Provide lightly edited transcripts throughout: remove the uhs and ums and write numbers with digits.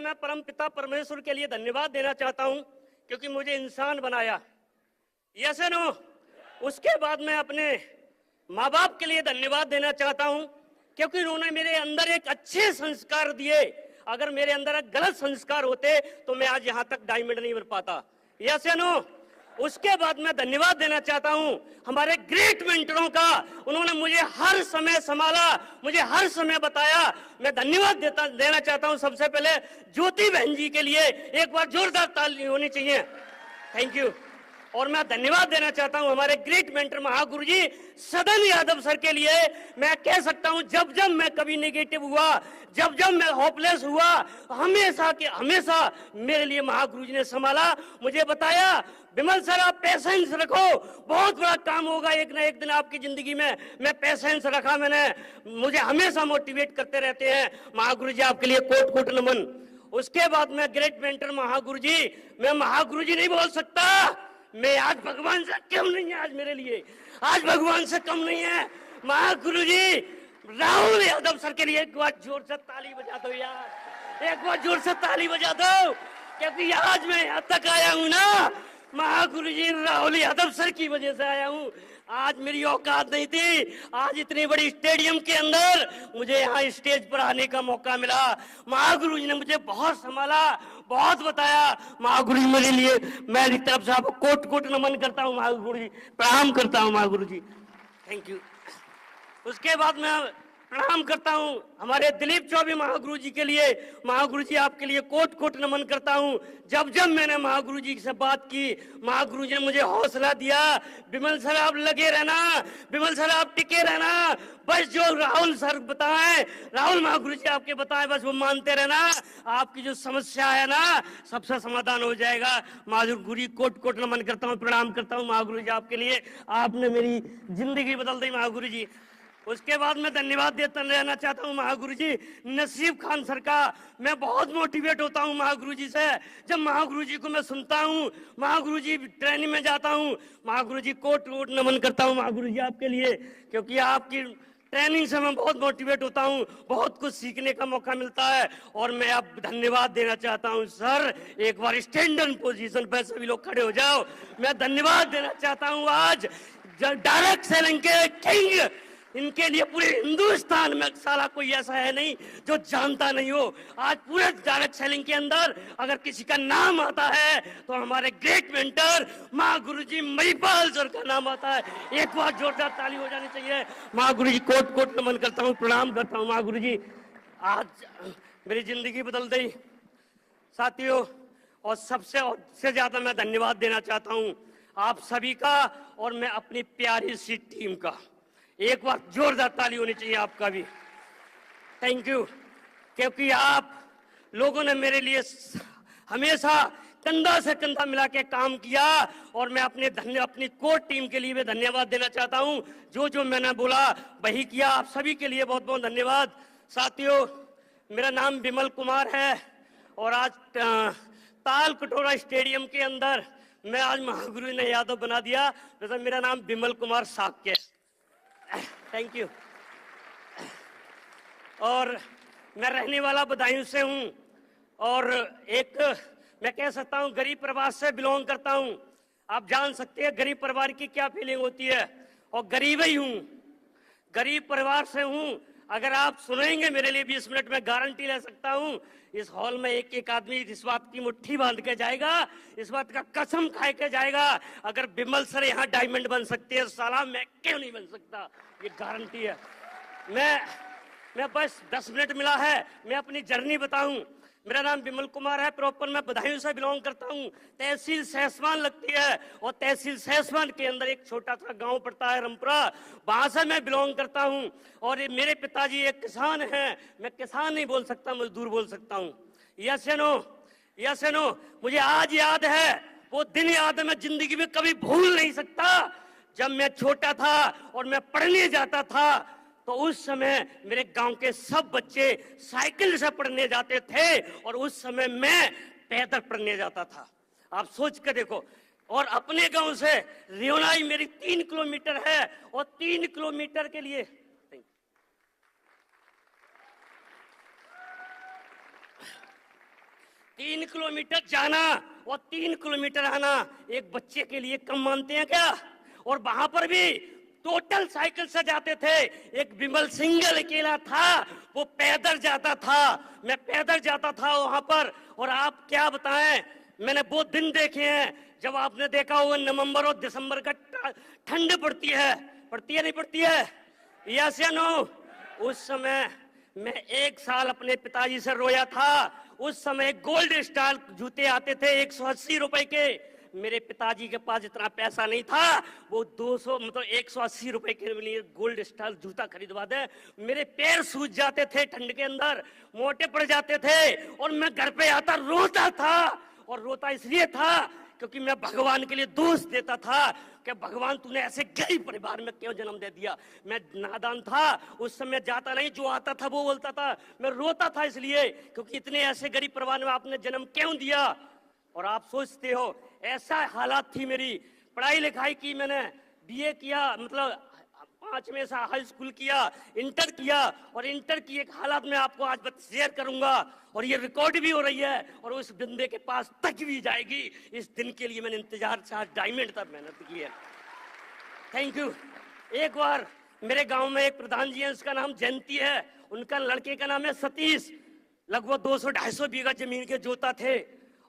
मैं परम पिता परमेश्वर के लिए धन्यवाद देना चाहता हूं, क्योंकि मुझे इंसान बनाया। Yes and no. उसके बाद मैं अपने माँ बाप के लिए धन्यवाद देना चाहता हूं, क्योंकि उन्होंने मेरे अंदर एक अच्छे संस्कार दिए। अगर मेरे अंदर एक गलत संस्कार होते तो मैं आज यहां तक डायमंड नहीं बन पाता। यस या नो। उसके बाद मैं धन्यवाद देना चाहता हूं हमारे ग्रेट मेंटरों का। उन्होंने मुझे हर समय संभाला, मुझे हर समय बताया। मैं धन्यवाद देना चाहता हूं सबसे पहले ज्योति बहन जी के लिए। एक बार जोरदार ताली होनी चाहिए। Thank you. और मैं धन्यवाद देना चाहता हूं हमारे ग्रेट मेंटर महागुरु जी सदन यादव सर के लिए। मैं कह सकता हूं जब जब मैं कभी नेगेटिव हुआ, जब जब मैं होपलेस हुआ, हमेशा मेरे लिए महागुरु जी ने संभाला, मुझे बताया विमल सर आप पेशेंस रखो, बहुत बड़ा काम होगा एक ना एक दिन आपकी जिंदगी में। मैं पेशेंस रखा मैंने। मुझे हमेशा मोटिवेट करते रहते हैं। महागुरु जी आपके लिए कोट कोट नमन। उसके बाद मैं ग्रेट मेंटर महागुरु जी, मैं महागुरु जी नहीं बोल सकता। मैं आज भगवान से कम नहीं है। आज मेरे लिए आज भगवान से कम नहीं है। महागुरु जी राहुल यादव सर के लिए एक बार जोर से ताली बजा दो यार, एक बार जोर से ताली बजा दो, क्योंकि आज मैं यहाँ तक आया हूँ ना, महागुरु जी राहुल यादव सर की वजह से आया हूँ। आज मेरी औकात नहीं थी। आज इतनी बड़ी स्टेडियम के अंदर मुझे यहाँ स्टेज पर आने का मौका मिला। महागुरु जी ने मुझे बहुत संभाला, बहुत बताया। महागुरु जी मेरे लिए, मैं तरफ से आपको कोट कोट नमन करता हूँ महागुरु जी, प्रणाम करता हूँ महागुरु जी। Thank you. उसके बाद मैं प्रणाम करता हूं हमारे दिलीप चौबे महागुरु जी के लिए। महागुरु जी आपके लिए कोट कोट नमन करता हूं। जब जब मैंने महागुरु जी से बात की, महागुरु जी ने मुझे हौसला दिया, विमल सर आप लगे रहना, विमल सर आप टिके रहना, बस जो राहुल सर बताएं, राहुल महागुरु जी आपके बताएं, बस वो मानते रहना, आपकी जो समस्या है ना सबसे समाधान हो जाएगा। महागुरु जी कोट कोट नमन करता हूँ, प्रणाम करता हूँ महागुरु जी आपके लिए। आपने मेरी जिंदगी बदल दी महागुरु जी। उसके बाद मैं धन्यवाद देता रहना चाहता हूँ महागुरु जी नसीब खान सर का। मैं बहुत मोटिवेट होता हूँ महागुरु जी से। जब महागुरु जी को मैं सुनता हूँ, महागुरु जी ट्रेनिंग में जाता हूँ, महागुरु जी कोट कोट नमन करता हूँ महागुरु जी आपके लिए, क्योंकि आपकी ट्रेनिंग से मैं बहुत मोटिवेट होता हूँ, बहुत कुछ सीखने का मौका मिलता है। और मैं अब धन्यवाद देना चाहता हूँ सर, एक बार स्टैंड पोजीशन पर सभी लोग खड़े हो जाओ। मैं धन्यवाद देना चाहता हूँ आज डायरेक्ट सेलिंग के किंग, इनके लिए पूरे हिंदुस्तान में साला कोई ऐसा है नहीं जो जानता नहीं हो। आज पूरे डायरेक्ट सेलिंग के अंदर अगर किसी का नाम आता है तो हमारे ग्रेट मेंटर महागुरु जी मणिपाल सर का नाम आता है। एक बार जोरदार ताली हो जानी चाहिए। महागुरु जी कोट कोट नमन करता हूँ, प्रणाम करता हूँ महागुरु जी। आज मेरी जिंदगी बदल गई साथियों। और सबसे ज्यादा मैं धन्यवाद देना चाहता हूँ आप सभी का, और मैं अपनी प्यारी सी टीम का। एक बार जोरदार ताली होनी चाहिए आपका भी। थैंक यू, क्योंकि आप लोगों ने मेरे लिए हमेशा कंधा से कंधा मिला के काम किया। और मैं अपनी कोर टीम के लिए भी धन्यवाद देना चाहता हूं। जो मैंने बोला वही किया। आप सभी के लिए बहुत बहुत धन्यवाद। साथियों मेरा नाम विमल कुमार है, और आज ताल कटोरा स्टेडियम के अंदर मैं आज महागुरु ने यादव बना दिया, जैसा मेरा नाम विमल कुमार साक्य। Thank you. और मैं रहने वाला बदायूं से हूं, और एक मैं कह सकता हूं गरीब परिवार से बिलोंग करता हूं। आप जान सकते हैं गरीब परिवार की क्या फीलिंग होती है, और गरीब ही हूं, गरीब परिवार से हूं। अगर आप सुनेंगे मेरे लिए 20 मिनट में गारंटी ले सकता हूं, इस हॉल में एक एक आदमी इस बात की मुट्ठी बांध के जाएगा, इस बात का कसम खा के जाएगा, अगर विमल सर यहाँ डायमंड बन सकते हैं साला मैं क्यों नहीं बन सकता, ये गारंटी है। मैं बस 10 मिनट मिला है, मैं अपनी जर्नी बताऊं। मेरा नाम विमल कुमार है, प्रॉपर मैं बदायूं से बिलोंग करता हूं। तहसील सहसवान लगती है, और तहसील सहसवान के अंदर एक छोटा सा गांव पड़ता है रमपुरा, वहां से मैं बिलोंग करता हूं। और ये मेरे पिताजी एक किसान हैं। मैं किसान नहीं बोल सकता, मजदूर बोल सकता हूं। यस या नो, यस या नो। मुझे आज याद है, वो दिन याद है, मैं जिंदगी में कभी भूल नहीं सकता। जब मैं छोटा था और मैं पढ़ने जाता था, तो उस समय मेरे गांव के सब बच्चे साइकिल से पढ़ने जाते थे, और उस समय मैं पैदल पढ़ने जाता था। आप सोच कर देखो। और अपने गांव से रियोनाई मेरी 3 किलोमीटर है, और 3 किलोमीटर के लिए 3 किलोमीटर जाना और 3 किलोमीटर आना एक बच्चे के लिए कम मानते हैं क्या? और वहां पर भी टोटल साइकिल से जाते थे। एक विमल सिंगल अकेला था, वो पैदल जाता था, मैं पैदल जाता था वहां पर। और आप क्या बताएं, मैंने वो दिन देखे हैं जब आपने देखा होगा नवंबर और दिसंबर का ठंड पड़ती है नहीं पड़ती है? यस या नो? उस समय मैं 1 साल अपने पिताजी से रोया था। उस समय गोल्ड स्टार जूते आते थे 180 रुपए के। मेरे पिताजी के पास इतना पैसा नहीं था, वो 200 मतलब 180 रुपए के लिए गोल्ड स्टार जूता खरीदवा दे। मेरे पैर सूज जाते थे ठंड के अंदर, मोटे पड़ जाते थे, और मैं घर पे आता रोता था। और रोता इसलिए था क्योंकि मैं भगवान के लिए दोष देता था कि भगवान तूने ऐसे गरीब परिवार में क्यों जन्म दे दिया। मैं नादान था उस समय, जाता नहीं, जो आता था वो बोलता था। मैं रोता था इसलिए क्योंकि इतने ऐसे गरीब परिवार में आपने जन्म क्यों दिया। और आप सोचते हो ऐसा हालात थी मेरी। पढ़ाई लिखाई की मैंने, बीए किया, मतलब 5 में से हाई स्कूल किया, इंटर किया, और इंटर की एक हालात में आपको आज शेयर करूंगा, और ये रिकॉर्ड भी हो रही है और उस बंदे के पास तक भी जाएगी। इस दिन के लिए मैंने इंतजार से आज डायमंड तक मेहनत की है। Thank you. एक बार मेरे गांव में एक प्रधान जी है, उसका नाम जयंती है, उनका लड़के का नाम है सतीश। लगभग 200-250 बीघा जमीन के जोता थे,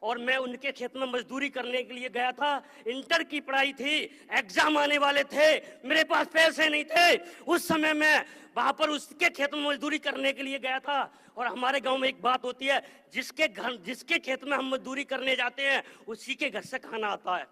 और मैं उनके खेत में मजदूरी करने के लिए गया था। इंटर की पढ़ाई थी, एग्जाम आने वाले थे, मेरे पास पैसे नहीं थे। उस समय मैं वहां पर उसके खेत में मजदूरी करने के लिए गया था। और हमारे गांव में एक बात होती है, जिसके खेत में हम मजदूरी करने जाते हैं उसी के घर से खाना आता है।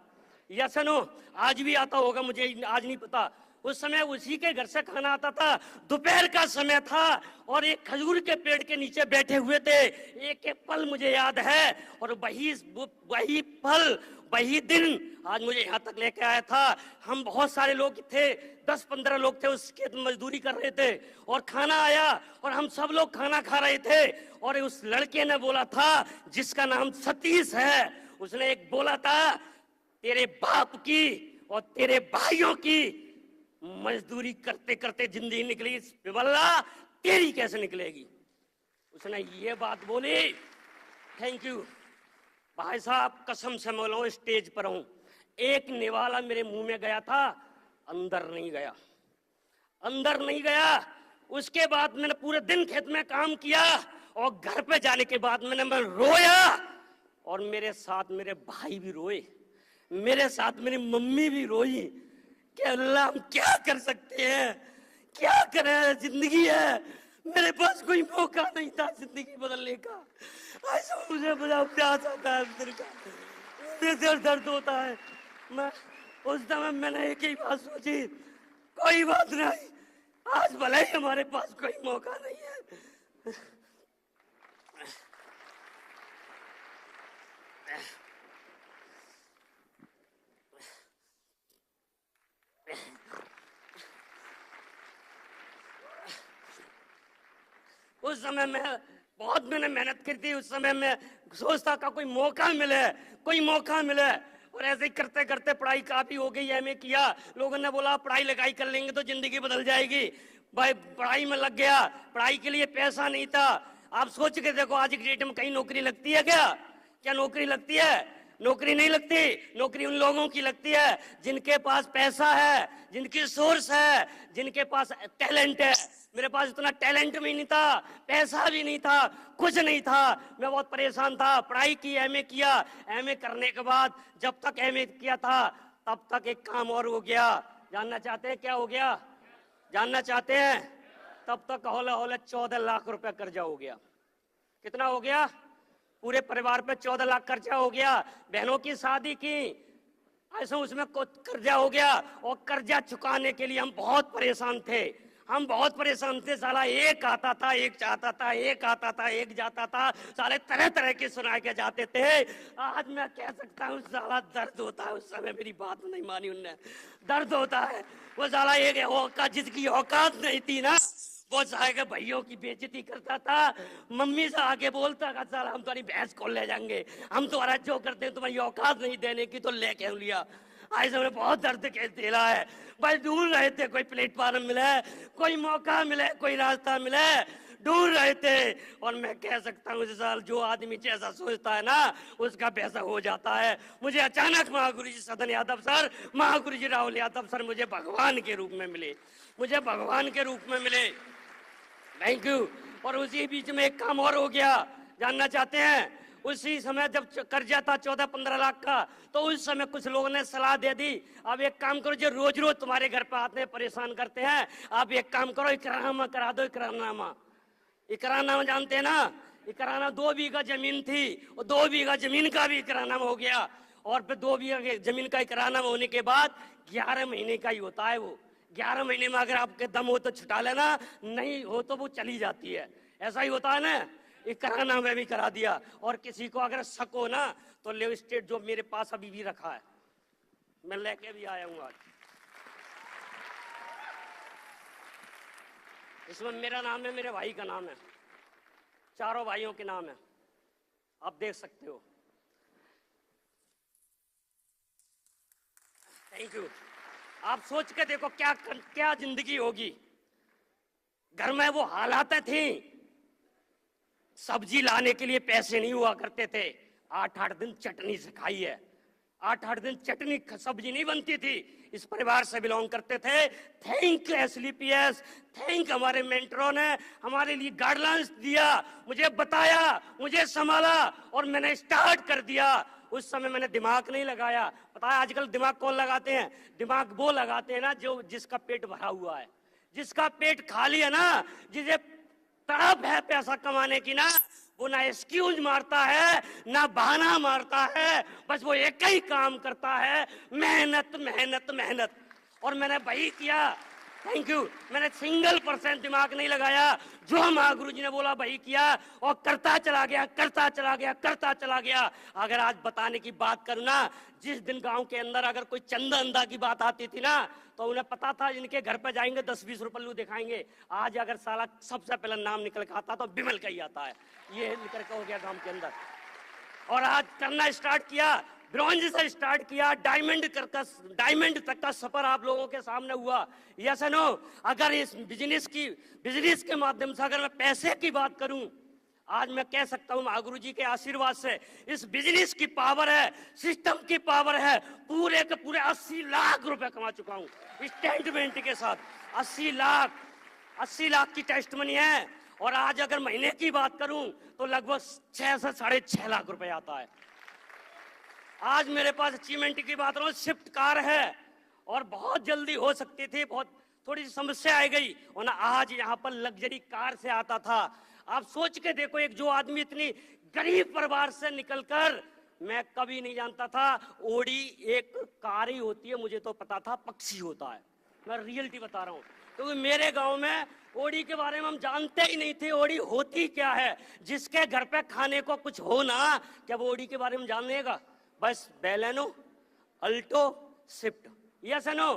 या सुनो, आज भी आता होगा, मुझे आज नहीं पता। उस समय उसी के घर से खाना आता था। दोपहर का समय था और एक खजूर के पेड़ के नीचे बैठे हुए थे। एक एक पल मुझे याद है, और वही पल, वही दिन आज मुझे यहाँ तक लेके आया था। हम बहुत सारे लोग थे, 10-15 लोग थे, उस खेत में मजदूरी कर रहे थे, और खाना आया और हम सब लोग खाना खा रहे थे। और उस लड़के ने बोला था, जिसका नाम सतीश है, उसने एक बोला था, तेरे बाप की और तेरे भाइयों की मजदूरी करते करते जिंदगी निकली, बिवल्ला तेरी कैसे निकलेगी। उसने ये बात बोली। थैंक यू भाई साहब, कसम से मैं बोला, स्टेज पर हूं, एक निवाला मेरे मुंह में गया था, अंदर नहीं गया, अंदर नहीं गया। उसके बाद मैंने पूरे दिन खेत में काम किया, और घर पे जाने के बाद मैं रोया, और मेरे साथ मेरे भाई भी रोए, मेरे साथ मेरी मम्मी भी रोई कि अल्लाह हम क्या कर सकते हैं, क्या करें, जिंदगी है। मेरे पास कोई मौका नहीं था जिंदगी बदलने का। ऐसा मुझे बड़ा प्यास आता है अंदर का, मुझे दर्द होता है। मैं उस समय मैंने एक ही बात सोची, कोई बात नहीं, आज भले ही हमारे पास कोई मौका नहीं है, उस समय मैंने मेहनत की थी। उस समय मैं सोचता था कोई मौका मिले, कोई मौका मिले। और ऐसे ही करते करते पढ़ाई काफी हो गई, एमए किया। लोगों ने बोला पढ़ाई लिखाई कर लेंगे तो जिंदगी बदल जाएगी। भाई पढ़ाई में लग गया, पढ़ाई के लिए पैसा नहीं था। आप सोच के देखो, आज की डेट में कहीं नौकरी लगती है क्या? क्या नौकरी लगती है? नौकरी नहीं लगती। नौकरी उन लोगों की लगती है जिनके पास पैसा है, जिनकी सोर्स है, जिनके पास टैलेंट है। मेरे पास इतना टैलेंट भी नहीं था, पैसा भी नहीं था, कुछ नहीं था। मैं बहुत परेशान था। पढ़ाई की, एमए किया। एमए करने के बाद जब तक एमए किया था तब तक एक काम और हो गया। जानना चाहते हैं क्या हो गया? जानना चाहते हैं? तब तक हौले हौले 14 लाख रुपए कर्जा हो गया। कितना हो गया? पूरे परिवार पे 14 लाख कर्जा हो गया। बहनों की शादी की, ऐसा उसमें कर्जा हो गया। और कर्जा चुकाने के लिए हम बहुत परेशान थे, हम बहुत परेशान थे। साला एक आता था, एक जाता था, एक आता था, एक जाता था। साले तरह तरह के सुना के जाते थे। आज मैं कह सकता हूँ साला दर्द होता है। उस समय मेरी बात नहीं मानी उनने, दर्द होता है। वो साला एक औकात, जिसकी औकात नहीं थी ना, वो साले भाइयों की बेइज्जती करता था। मम्मी से आके बोलता था, साला हम तुम्हारी भैंस को ले जाएंगे, हम तुम्हारा जो करते हैं, तुम्हारी औकात नहीं देने की तो ले क्यों लिया। आज हमने बहुत दर्द के झेला है। भाई ढूंढ रहे थे कोई प्लेटफार्म मिले, कोई मौका मिले, कोई रास्ता मिले। ढूंढ रहे थे। और मैं कह सकता हूँ इस साल जो आदमी जैसा सोचता है ना उसका वैसा हो जाता है। मुझे अचानक महागुरु जी सदन यादव सर, महागुरु जी राहुल यादव सर मुझे भगवान के रूप में मिले, मुझे भगवान के रूप में मिले। Thank you. और उसी बीच में एक काम और हो गया, जानना चाहते हैं? उसी समय जब कर्जा था 14-15 लाख का, तो उस समय कुछ लोगों ने सलाह दे दी, अब एक काम करो, जो रोज रोज तुम्हारे घर पे आते हैं परेशान करते हैं, आप एक काम करो, इकरारनामा करा दो। इकरारनामा, इकरारनामा जानते हैं ना? इकरारनामा 2 बीघा जमीन थी, और 2 बीघा जमीन का भी इकरारनामा हो गया। और फिर 2 बीघा जमीन का इकरारनामा होने के बाद 11 महीने का ही होता है वो। 11 महीने में अगर आपके दम हो तो छुटा लेना, नहीं हो तो वो चली जाती है। ऐसा ही होता है ना? इकरारनामा में भी करा दिया। और किसी को अगर शक हो ना तो ले स्टेट जो मेरे पास अभी भी रखा है, मैं लेके भी आया हूं आज। इसमें मेरा नाम है, मेरे भाई का नाम है, चारों भाइयों के नाम है, आप देख सकते हो। Thank you. आप सोच के देखो क्या क्या जिंदगी होगी। घर में वो हालातें थी, सब्जी लाने के लिए पैसे नहीं हुआ करते थे, 8-8 दिन चटनी से खाई है, 8-8 दिन चटनी सब्जी नहीं बनती थी। इस परिवार से बिलोंग करते थे। थैंक एसलीपीएस, थैंक हमारे मेंटरों ने हमारे लिए गाइडलाइंस दिया, मुझे बताया, मुझे संभाला और मैंने स्टार्ट कर दिया। उस समय मैंने दिमाग नहीं लगाया। पता है आजकल दिमाग कौन लगाते हैं? दिमाग वो लगाते हैं ना जो जिसका पेट भरा हुआ है, जिसका पेट खाली है ना, जिसे तड़प है पैसा कमाने की ना, वो ना एक्सक्यूज मारता है ना बहाना मारता है, बस वो एक ही काम करता है, मेहनत मेहनत मेहनत। और मैंने वही किया। Thank you. मैंने सिंगल% दिमाग नहीं लगाया, जो महागुरु जी ने बोला वही किया और करता चला गया, करता चला गया, करता चला गया। अगर आज बताने की बात करूं ना, जिस दिन गांव के अंदर अगर कोई चंदा अंदा की बात आती थी ना, तो उन्हें पता था इनके घर पे जाएंगे 10-20 रुपये दिखाएंगे। आज अगर साला सबसे पहले नाम निकल के आता तो बिमल का ही आता है, ये निकल के हो गया गांव के अंदर। और आज करना स्टार्ट किया, ब्रॉन्ज से स्टार्ट किया, डायमंड तक का सफर आप लोगों के सामने हुआ। Yes no? अगर इस बिजनेस के माध्यम से अगर मैं पैसे की बात करूं, आज मैं कह सकता हूं महागुरु जी के आशीर्वाद से इस बिजनेस की पावर है, सिस्टम की पावर है, पूरे के पूरे 80 लाख रुपए कमा चुका हूं स्टेटमेंट के साथ। 80 लाख की टेस्ट मनी है। और आज अगर महीने की बात करूं तो लगभग 6 से 6.5 लाख रुपए आता है। आज मेरे पास अचीवमेंट की बात करूं, स्विफ्ट कार है और बहुत जल्दी हो सकती थी, बहुत थोड़ी सी समस्या आ गई और ना आज यहाँ पर लग्जरी कार से आता था। आप सोच के देखो, एक जो आदमी इतनी गरीब परिवार से निकलकर, मैं कभी नहीं जानता था ओडी एक कार ही होती है, मुझे तो पता था पक्षी होता है। मैं रियलिटी बता रहा हूँ, क्योंकि मेरे गांव में ओडी के बारे में हम जानते ही नहीं थे, ओडी होती क्या है। जिसके घर पे खाने को कुछ हो ना, क्या वो ओडी के बारे में जान लेगा? बस Baleno, Alto, Swift, yes no?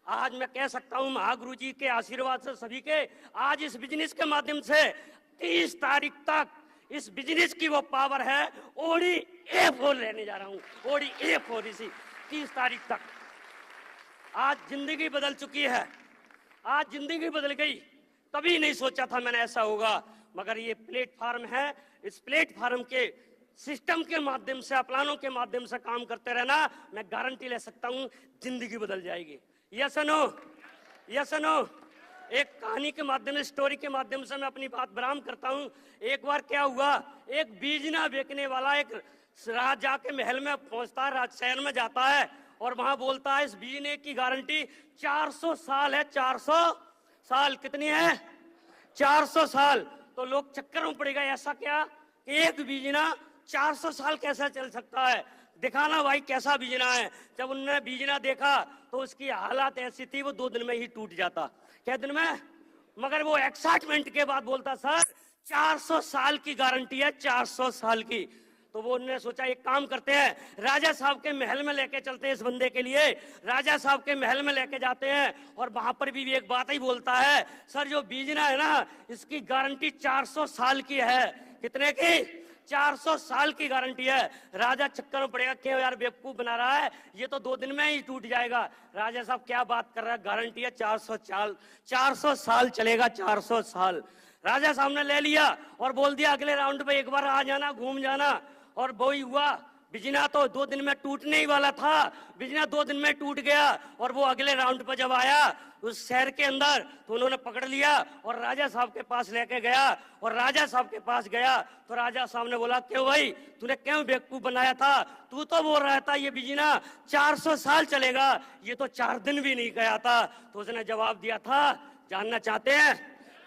आज मैं कह सकता हूं महागुरु जी के आशीर्वाद से सभी के, आज इस बिजनेस के माध्यम से 30 तारीख तक इस बिजनेस की वो पावर है, ओडी A4 लेने जा रहा हूं, ओडी A4 इसी 30 तारीख तक। आज जिंदगी बदल चुकी है, आज जिंदगी बदल गई। कभी नहीं सोचा था मैंने ऐसा होगा, मगर ये प्लेटफार्म है, इस प्लेटफार्म के सिस्टम के माध्यम से, प्लानों के माध्यम से काम करते रहना, मैं गारंटी ले सकता हूं जिंदगी बदल जाएगी। Yes no? Yes no? एक कहानी के माध्यम से, स्टोरी के माध्यम से मैं अपनी बात बराम करता हूं। एक बार क्या हुआ, एक बीजना बेचने वाला एक राजा के महल में पहुंचता है, शहर में जाता है और वहां बोलता है इस बीजने की गारंटी 400 साल है। 400 साल कितनी है? 400 साल। तो लोग चक्कर में पड़ गए, ऐसा क्या, एक बीजना 400 साल कैसा चल सकता है, दिखाना भाई कैसा बीजना है। जब उन्होंने बीजना देखा तो उसकी हालत ऐसी थी, वो 2 दिन में ही टूट जाता। क्या दिन में? मगर वो एक्साइटमेंट के बाद बोलता सर 400 साल की गारंटी है, 400 साल की। तो वो उन्होंने सोचा एक काम करते हैं, राजा साहब के महल में लेके चलते हैं इस बंदे के लिए। राजा साहब के महल में लेके जाते हैं और वहां पर भी एक बात ही बोलता है, सर जो बीजना है ना, इसकी गारंटी 400 साल की है। कितने की? 400 साल की गारंटी है। राजा चक्कर में पड़ेगा, क्यों यार बेवकूफ बना रहा है, ये तो 2 दिन में ही टूट जाएगा। राजा साहब क्या बात कर रहा है, गारंटी है 400 साल, 400 साल चलेगा, 400 साल। राजा साहब ने ले लिया और बोल दिया अगले राउंड पे एक बार आ जाना, घूम जाना। और वो ही हुआ। बिजना तो 2 दिन में टूटने ही वाला था, बिजना 2 दिन में टूट गया। और वो अगले राउंड पर जब आया उस शहर के अंदर तो उन्होंने पकड़ लिया और राजा साहब के पास लेके गया। और राजा साहब के पास गया तो राजा साहब ने बोला, क्यों भाई, तूने क्यों बेवकूफ बनाया था? तू तो बोल रहा था ये बिजना 400 साल चलेगा, ये तो 4 दिन भी नहीं गया था। तो उसने जवाब दिया था, जानना चाहते हैं?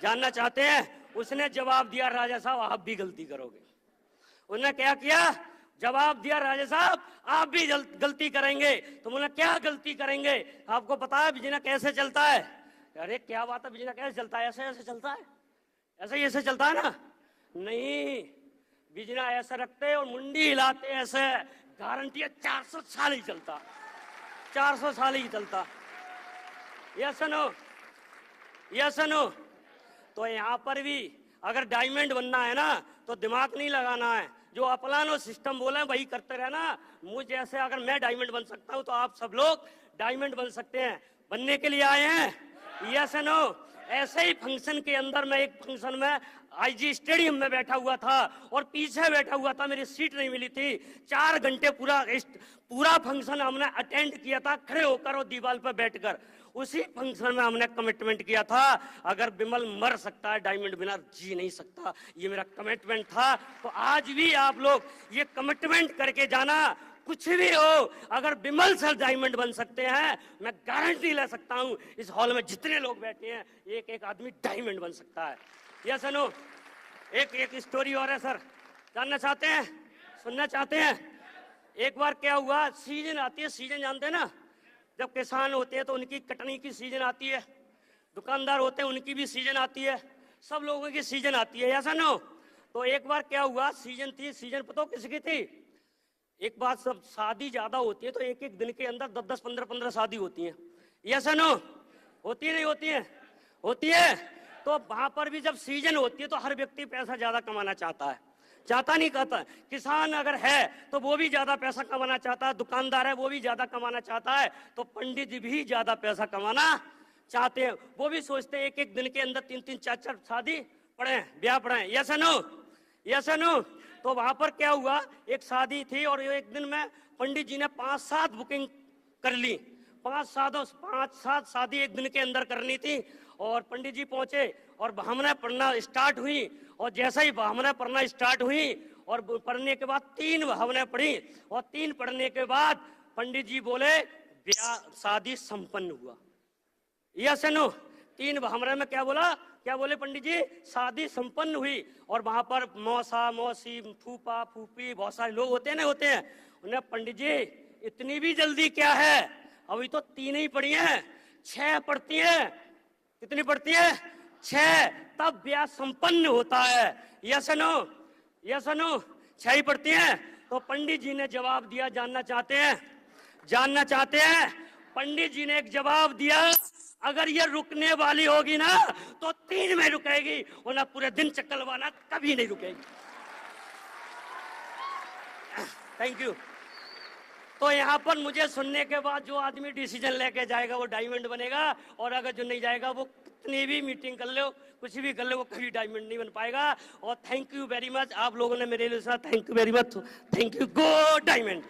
जानना चाहते हैं? उसने जवाब दिया, राजा साहब आप भी गलती करोगे। उसने क्या किया? जवाब दिया, राजा साहब आप भी गलती करेंगे। तो बोला क्या गलती करेंगे? आपको पता है बिजना कैसे चलता है? अरे क्या बात है, बिजना कैसे चलता है? ऐसे ऐसे चलता है, ऐसे ही ऐसे चलता है ना? नहीं, बिजना ऐसे रखते और मुंडी हिलाते ऐसे, गारंटी है 400 साल ही चलता, 400 साल ही चलता। ये सुनो, ये सुनो। तो यहाँ पर भी अगर डायमंड बनना है ना तो दिमाग नहीं लगाना है, जो अपलानो सिस्टम बोले वही करते रहना। मुझ जैसे अगर मैं डायमंड बन सकता हूं तो आप सब लोग डायमंड बन सकते हैं। बनने के लिए आए हैं? Yes no. ऐसे ही फंक्शन के अंदर मैं एक फंक्शन में आईजी स्टेडियम में बैठा हुआ था और पीछे बैठा हुआ था, मेरी सीट नहीं मिली थी। 4 घंटे पूरा फंक्शन हमने अटेंड किया था खड़े होकर और दीवार पर बैठकर। उसी फंक्शन में हमने कमिटमेंट किया था, अगर विमल मर सकता है डायमंड बिना जी नहीं सकता, ये मेरा कमिटमेंट था। तो आज भी आप लोग ये कमिटमेंट करके जाना, कुछ भी हो, अगर विमल सर डायमंड बन सकते हैं, मैं गारंटी ले सकता हूं इस हॉल में जितने लोग बैठे हैं एक एक आदमी डायमंड बन सकता है। ये सुनो, एक स्टोरी और है सर, जानना चाहते हैं? सुनना चाहते हैं? एक बार क्या हुआ, सीजन आती है, सीजन जानते हैं ना, जब किसान होते हैं तो उनकी कटनी की सीजन आती है, दुकानदार होते हैं उनकी भी सीजन आती है, सब लोगों की सीजन आती है, ऐसा ना? तो एक बार क्या हुआ, सीजन थी, सीजन पता किसकी थी? एक बात, सब शादी ज्यादा होती है तो एक एक दिन के अंदर 10-10, 15-15 शादी होती है, ऐसा ना? होती है नहीं होती है? होती है। तो वहां पर भी जब सीजन होती है तो हर व्यक्ति पैसा ज्यादा कमाना चाहता है, चाहता नहीं कहता? किसान अगर है तो वो भी ज्यादा पैसा कमाना चाहता है, दुकानदार है वो भी ज्यादा कमाना चाहता है, तो पंडित जी भी ज्यादा पैसा कमाना चाहते हैं। वो भी सोचते हैं एक एक दिन के अंदर 3-3, 4-4 शादी पढ़े, ब्याह पढ़े, यस नो? Yes no? तो वहां पर क्या हुआ, एक शादी थी और एक दिन में पंडित जी ने 5-7 बुकिंग कर ली, 5-7 शादी एक दिन के अंदर करनी थी। और पंडित जी पहुंचे और भावना पढ़ना स्टार्ट हुई, और जैसे ही भावना पढ़ना स्टार्ट हुई और पढ़ने के बाद 3 भावनाएं पढ़ी, और 3 पढ़ने के बाद पंडित जी बोले ब्याह शादी संपन्न हुआ। Yes no? 3 भावना में क्या बोला, क्या बोले पंडित जी? शादी संपन्न हुई। और वहां पर मौसा मौसी फूफा फूफी बहुत सारे लोग होते हैं ना, होते हैं। उन्हें पंडित जी इतनी भी जल्दी क्या है, अभी तो 3 ही पढ़ी हैं, 6 पढ़ती हैं। कितनी पढ़ती है? 6, तब ब्याह संपन्न होता है। Yes no? Yes no? 6 ही पढ़ती हैं। तो पंडित जी ने जवाब दिया, जानना चाहते हैं? जानना चाहते हैं? पंडित जी ने एक जवाब दिया, अगर ये रुकने वाली होगी ना तो 3 में रुकेगी, वरना पूरे दिन चक्कर लगाना कभी नहीं रुकेगी। Thank you. तो यहाँ पर मुझे सुनने के बाद जो आदमी डिसीजन लेके जाएगा वो डायमंड बनेगा, और अगर जो नहीं जाएगा वो कितनी भी मीटिंग कर लो, कुछ भी कर लो, वो कभी डायमंड नहीं बन पाएगा। और थैंक यू वेरी मच, आप लोगों ने मेरे लिए, thank you very much, thank you, go diamond.